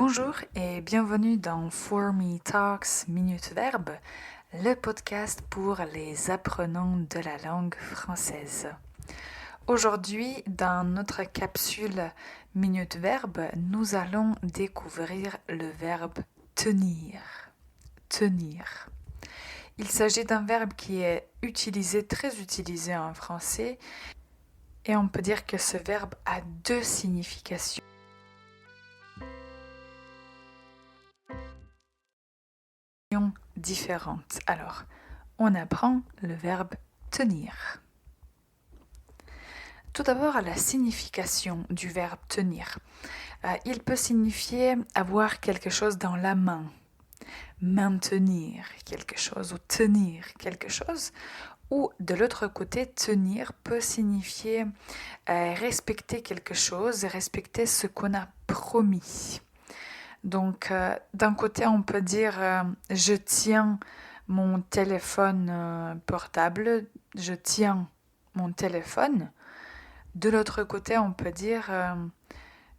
Bonjour et bienvenue dans For Me Talks Minute Verbe, le podcast pour les apprenants de la langue française. Aujourd'hui, dans notre capsule Minute Verbe, nous allons découvrir le verbe tenir. Tenir. Il s'agit d'un verbe qui est très utilisé en français, et on peut dire que ce verbe a deux significations différentes. Alors, on apprend le verbe tenir. Tout d'abord, la signification du verbe tenir. Il peut signifier avoir quelque chose dans la main, maintenir quelque chose ou tenir quelque chose. Ou de l'autre côté, tenir peut signifier respecter quelque chose, respecter ce qu'on a promis. Donc, d'un côté, on peut dire je tiens mon téléphone portable, je tiens mon téléphone. De l'autre côté, on peut dire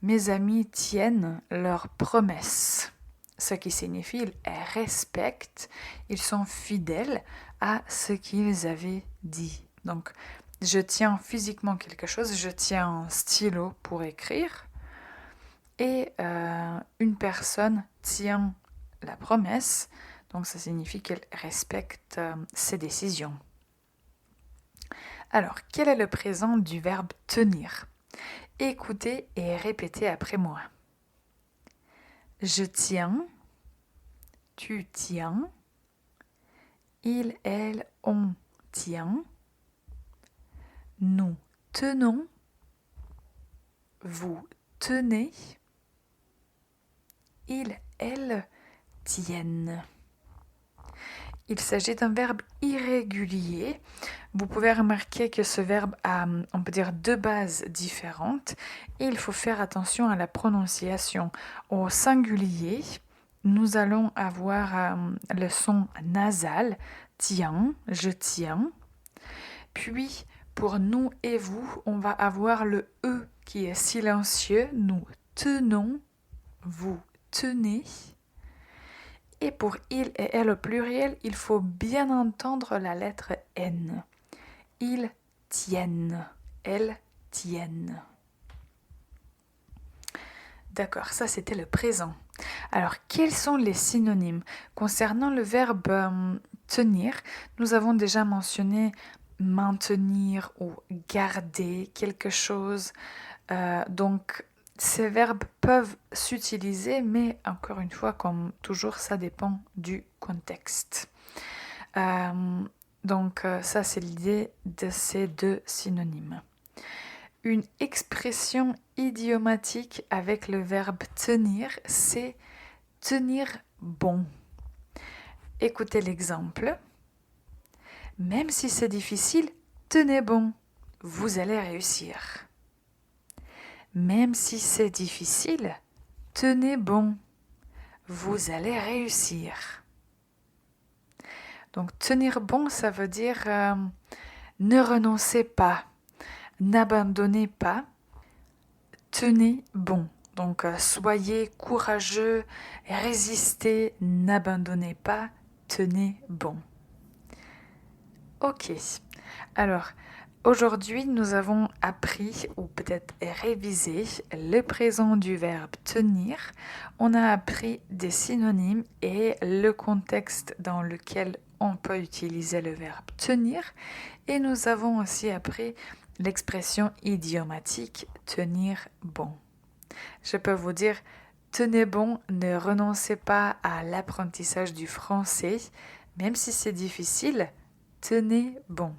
mes amis tiennent leurs promesses. Ce qui signifie ils respectent, ils sont fidèles à ce qu'ils avaient dit. Donc, je tiens physiquement quelque chose, je tiens un stylo pour écrire. Et une personne tient la promesse, donc ça signifie qu'elle respecte ses décisions. Alors, quel est le présent du verbe tenir ? Écoutez et répétez après moi. Je tiens, tu tiens, il, elle, on tient, nous tenons, vous tenez, ils, elles tiennent. Il s'agit d'un verbe irrégulier. Vous pouvez remarquer que ce verbe a, on peut dire, deux bases différentes et il faut faire attention à la prononciation. Au singulier, nous allons avoir le son nasal, tiens, je tiens. Puis, pour nous et vous, on va avoir le E qui est silencieux, nous tenons, vous tenez. Et pour il et elle au pluriel, il faut bien entendre la lettre N. Ils tiennent, elles tiennent. D'accord, ça c'était le présent. Alors, quels sont les synonymes ? Concernant le verbe tenir, nous avons déjà mentionné maintenir ou garder quelque chose. Donc, ces verbes peuvent s'utiliser, mais encore une fois, comme toujours, ça dépend du contexte. Donc, ça, c'est l'idée de ces deux synonymes. Une expression idiomatique avec le verbe tenir, c'est tenir bon. Écoutez l'exemple. Même si c'est difficile, tenez bon, vous allez réussir. Même si c'est difficile, tenez bon, vous allez réussir. Donc tenir bon, ça veut dire ne renoncez pas, n'abandonnez pas, tenez bon. Donc soyez courageux, résistez, n'abandonnez pas, tenez bon. Ok, alors aujourd'hui nous avons appris ou peut-être révisé le présent du verbe tenir. On a appris des synonymes et le contexte dans lequel on peut utiliser le verbe tenir. Et nous avons aussi appris l'expression idiomatique tenir bon. Je peux vous dire, tenez bon, ne renoncez pas à l'apprentissage du français, même si c'est difficile, tenez bon.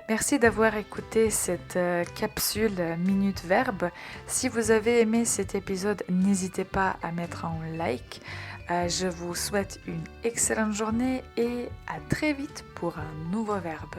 Merci d'avoir écouté cette capsule Minute Verbe. Si vous avez aimé cet épisode, n'hésitez pas à mettre un like. Je vous souhaite une excellente journée et à très vite pour un nouveau verbe.